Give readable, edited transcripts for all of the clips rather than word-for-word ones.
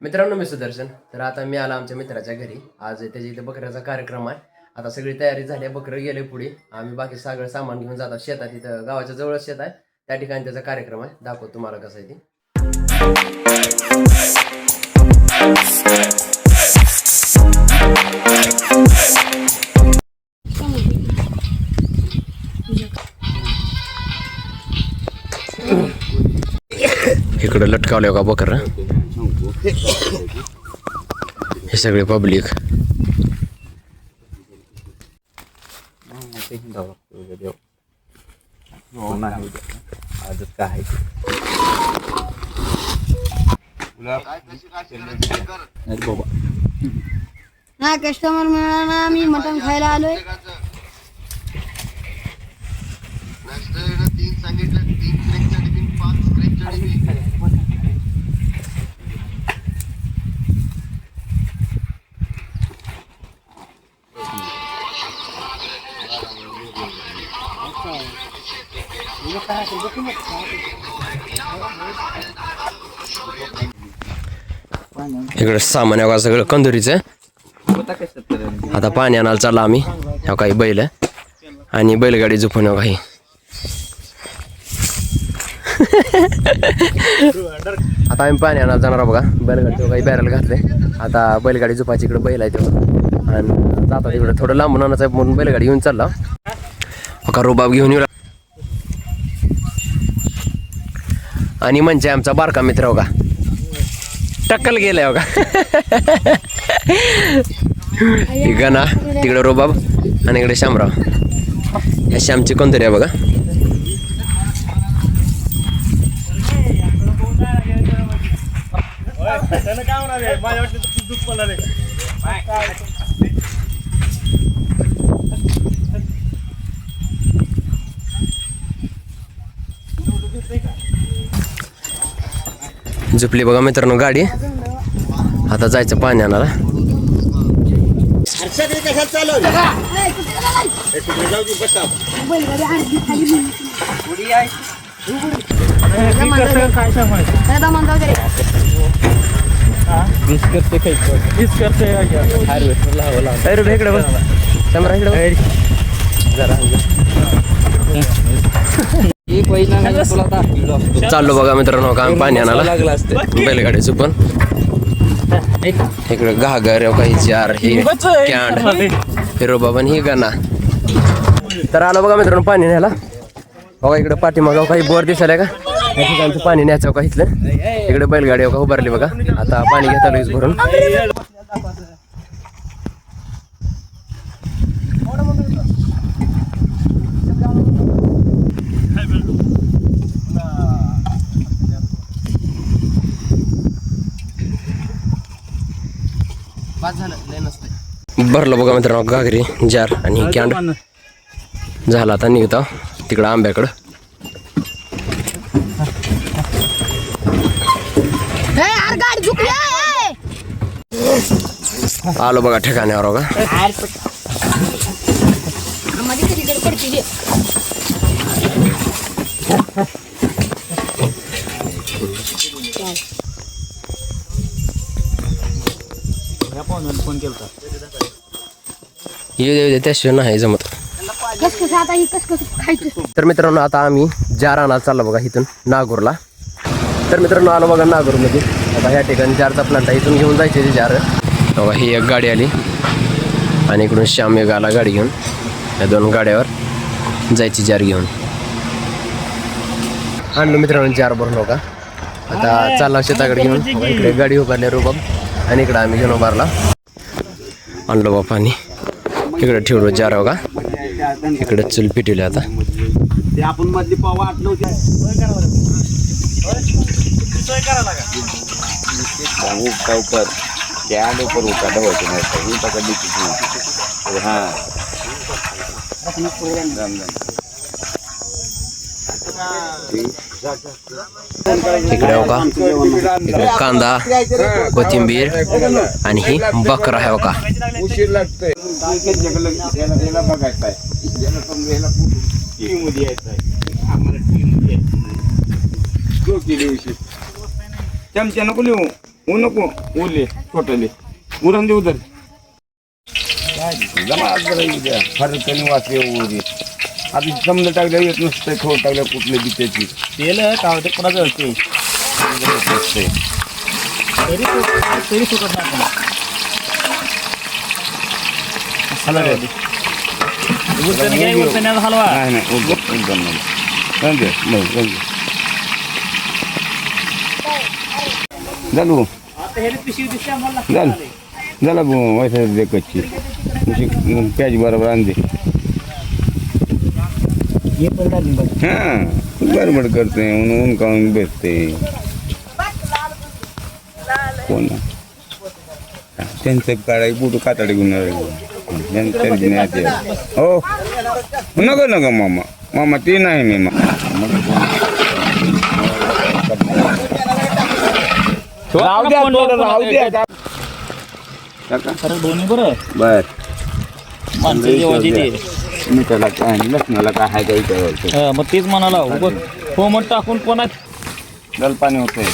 मित्रांनो मी सुदर्शन. तर आता मी आला आमच्या मित्राच्या घरी. आज त्याच्या इथे बकऱ्याचा कार्यक्रम आहे. आता सगळी तयारी झाली आहे. बकरं गेले पुढे. आम्ही बाकी सगळं सामान घेऊन जातो शेतात. इथं गावाच्या जवळच शेत आहे. त्या ठिकाणी त्याचा कार्यक्रम आहे. दाखवतो तुम्हाला कसं आहे ते. इकडं लटकावले का बकर. हे सगळे पब्लिक. ना कस्टमर मिळाला, मी मटण खायला आलोय. इकडे सामान आहे सगळं कंदुरीचं. आता पाणी आणायला चालला आम्ही. ह्या काही बैल आणि बैलगाडी झोपून काही. आता आम्ही पाणी आणायला जाणार बघा. बैलगाडी काही बॅरल घातले. आता बैलगाडी झोपायची इकडे बैल आहे तेव्हा आणि जाता तिकडे थोडं लांबून आणायचं आहे म्हणून बैलगाडी घेऊन चालला. का रुबाब घेऊन येऊ. आणि म्हणजे आमचा बारका मित्र हो का टक्कल गेलाय हो का. गणा तिकडे रुबाब आणि इकडे शामराव. या श्यामची कोणतरी आहे बघा. झोपली बघा मित्रांनो गाडी. आता जायचं पाणी आणायला. चाललो बघा मित्रांनो का पाणी आणायला बैलगाडी चुपन. इकडे घागर काही जार हे कॅन्ड हिरो बाबा ही गाणा. तर आलो बघा मित्रांनो पाणी न्यायला. बघा इकडे पाठीमागाव काही बोर दिसायला का या ठिकाणचं पाणी न्यायचं का इथलं. इकडे बैलगाडी का उभारली बघा. आता पाणी घेता लगेच भरून. भरलं बघा मित्रांनो घागरी जार आणि कॅन्ड. झाला आता निघता तिकडं आंब्याकडं. आलो बघा ठिकाण्यावर बघा. ये त्याशिवाय नाही जमत. तर मित्रांनो आता आम्ही जार आणायला चाललो बघा इथून नागूरला. तर मित्रांनो आलो बघा नागूरमध्ये. आता ह्या ठिकाणी जारचा प्लांट आहे. इथून घेऊन जायचे ते जार. बघा ही एक गाडी आली आणि इकडून श्याम एक आला गाडी घेऊन. या दोन गाड्यावर जायची जार घेऊन. आणलो मित्रांनो जार भरून हो का. आता चालला शेताकडे घेऊन. इकडे गाडी उभारली रुबाब आणि इकडे आम्ही घेऊन उभारला. आणलो बा पाणी. इकडे ठेवलो जार हो का. इकडे चूल पेटवली आता. इकडे हो का. इकडे कांदा कोथिंबीर आणि ही बकरा आहे हो का. चमचा नको लिहू. ऊ नको ओले छोटले उरण देऊ तर जमा जरा फरक कमी वाचले ओरी आधी समजा टाकल्या येत नसतं थोडं टाकल्या कुठल्या बिचाची तेल का होते पुन्हा जळते तरी सुटत नाही हलवा नाही नाही एकदम नाही रंगे नाही रंगे झालं आता हे पिशवी दिसते आम्हाला झालं झाला वैसा दे कच्ची प्याज बरोबर आणते हे पण झाली बघ हां बरोबर करते ऊन काढून भेटते कोण त्यांचं काढाय बुटू कातडे घेऊन हो नको नको मामा मामा ते नाही मी राहू द्या राहू द्या दोन्ही बरं बर माणसं जेवायची ते मिठाला काय लसणाला काय हाय काही करायचं मग तेच म्हणाला हो मग टाकून पुन्हा जल पाणी होतंय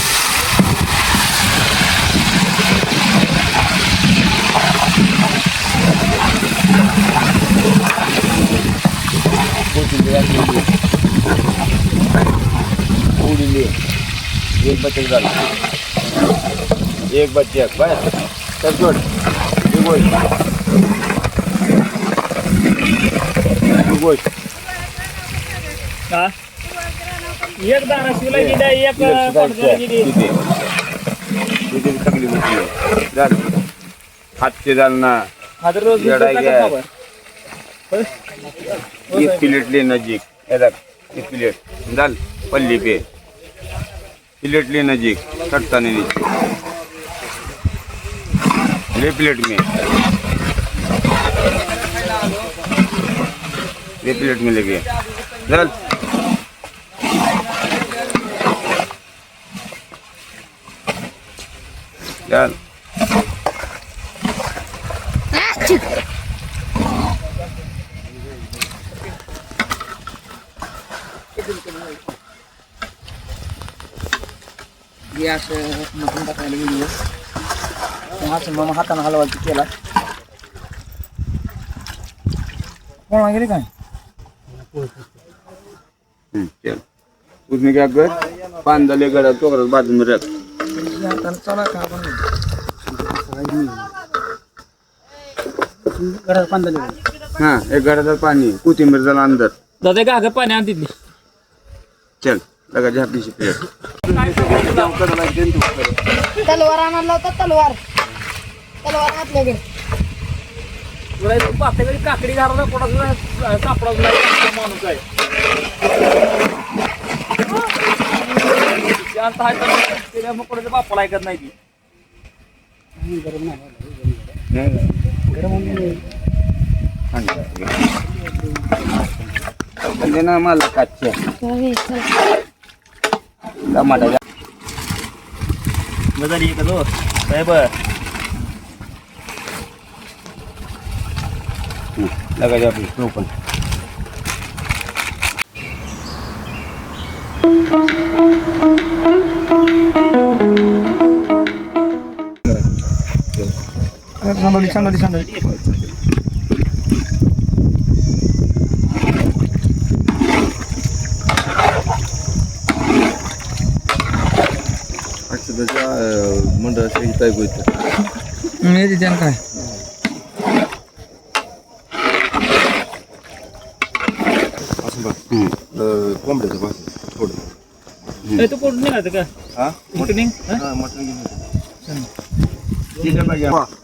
उडीली एक बचक झाला एक बचक बाय तर जोड गोष्ट एक दाना शिवला गेला एक सगळी झालं हातचे झालं ना रोज एक प्लेट ले नजीक एक प्लेट झाल पल्ली पे प्लेट ले नजीक चटताने ले प्लेट में ये प्लेट में लेके चल चल हे असं मटण टाकायला गेली असं मग हातानं हलवायचं केला कोणा गेले काय चल उसमें क्या कर पान डाले गड़ा तो बाद में रख चला का आपण गडा पाणी दिले हाँ एक गड़ा पानी कोथिंबीर डाल अंदर दादा का अगं पाणी आणते चल लगा झापी से प्लेट तलवार आणायला होता तलवार तलवार आपल्याकडे पातळी काकडी घालून कोणाचा सापडा माणूस आहे शांत आहे मग कोणाच्या बापाला ऐकत नाही ती ना मला काच्चे टमाटा मजा का तो साहेब लगा जा तो पण सांडोली सांडोली सांडोली मंडळाची काय गोष्ट मी तिथे काय कोंबड्याचं भाजी थोडं तू कुठून निघायचं का हा कुठून मटण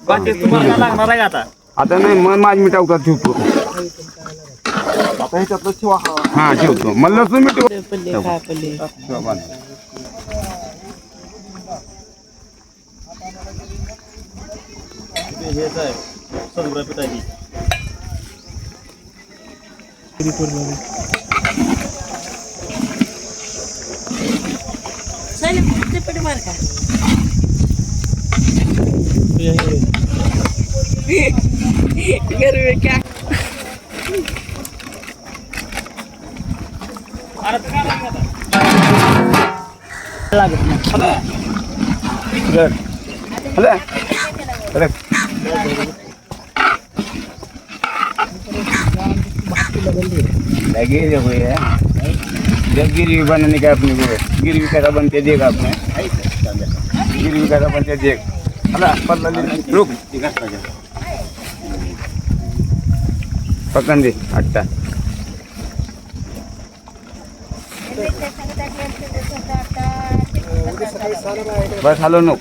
बाकी तुम्हाला लागणार आहे का आता आता नाही मग माझ मी टाकतात ठेवतो आता ह्याच्यातलं ठेवा हा ठेवतो मला लसूण मी ठेवतो हेच आहे संग्रह पिठाची लागत हला अरे गिरी हुए जब गिरी बनने का अपने को गिरी कैसा बनते देख आपने गिरी कैसा बनते देख हला पल्ला रुक पकड़ दे अट्टा बस हलो नो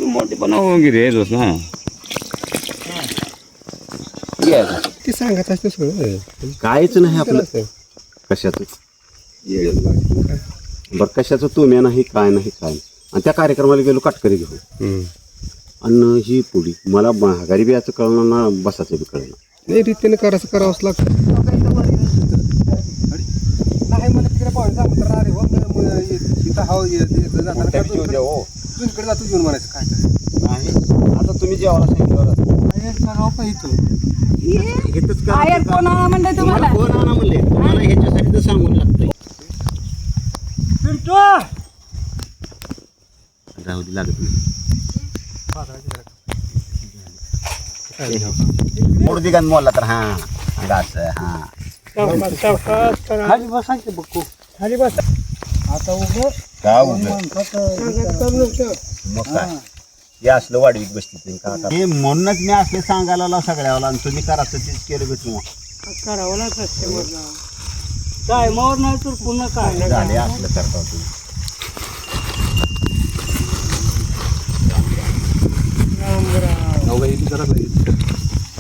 मोठे पण होगी रे दोस्त ना ते सांगत असते सगळं कायच नाही आपलं कशाचं बरं कशाचं तुम्ही नाही काय नाही काय आणि त्या कार्यक्रमाला गेलो काटकरी घेऊन आणि ही पुढी मला माघारी बी याचं कळणार ना बसाचं बी कळणार नाही रीतीने करावंच लागतं नाही मला तिकडे पाहून सांगतो अरे इथं हाव तुझ्याकडे जातो घेऊन म्हणायचं काय नाही आता तुम्ही जेवायला सांगितलं बाहेर कोण आला म्हणलं तुम्हाला कोण आणा म्हणले तुम्हाला ह्याच्यासाठी तर सांगून लागतंय राहू दे लागत नाही मोड दिगान मोडला तर हा असं हा खाली बसायचं बघू खाली बस आता उभं का उभं मग काय हे असलं वाढवीत बसते का हे म्हणूनच मी असले सांगायला लाव सगळ्याला आणि तुम्ही करायचं तेच केलं बी किंवा करावं लागतं काय मोर नाही तर पुन्हा काय झाले असलं करता तुम्ही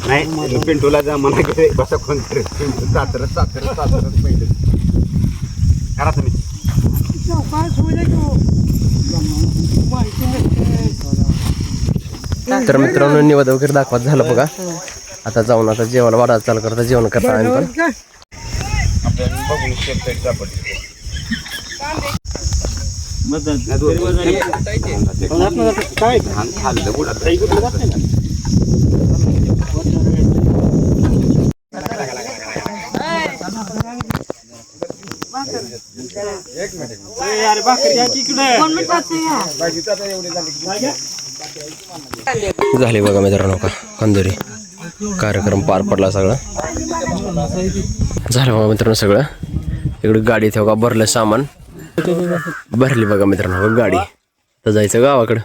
नाही पिंटूला जा म्हणा की बसा कोणतरी पिंटू चातरच पहिले करा तुम्ही तर मित्रांनो निवेद वगैरे दाखवत झालं बघा. आता जाऊन आता जेवायला वाढा चालू करता जेवण करता आम्ही पण आपल्याला बघून शेत सापडते काय खाल्लं बुडा अरे भाकरी या तिकडे झाले बघा मित्रांनो का कंदुरी कार्यक्रम पार पडला सगळं झालं बघा मित्रांनो सगळं. इकडे गाडी ठेव का भरलं सामान भरली बघा मित्रांनो गाडी तर जायचं गावाकडं.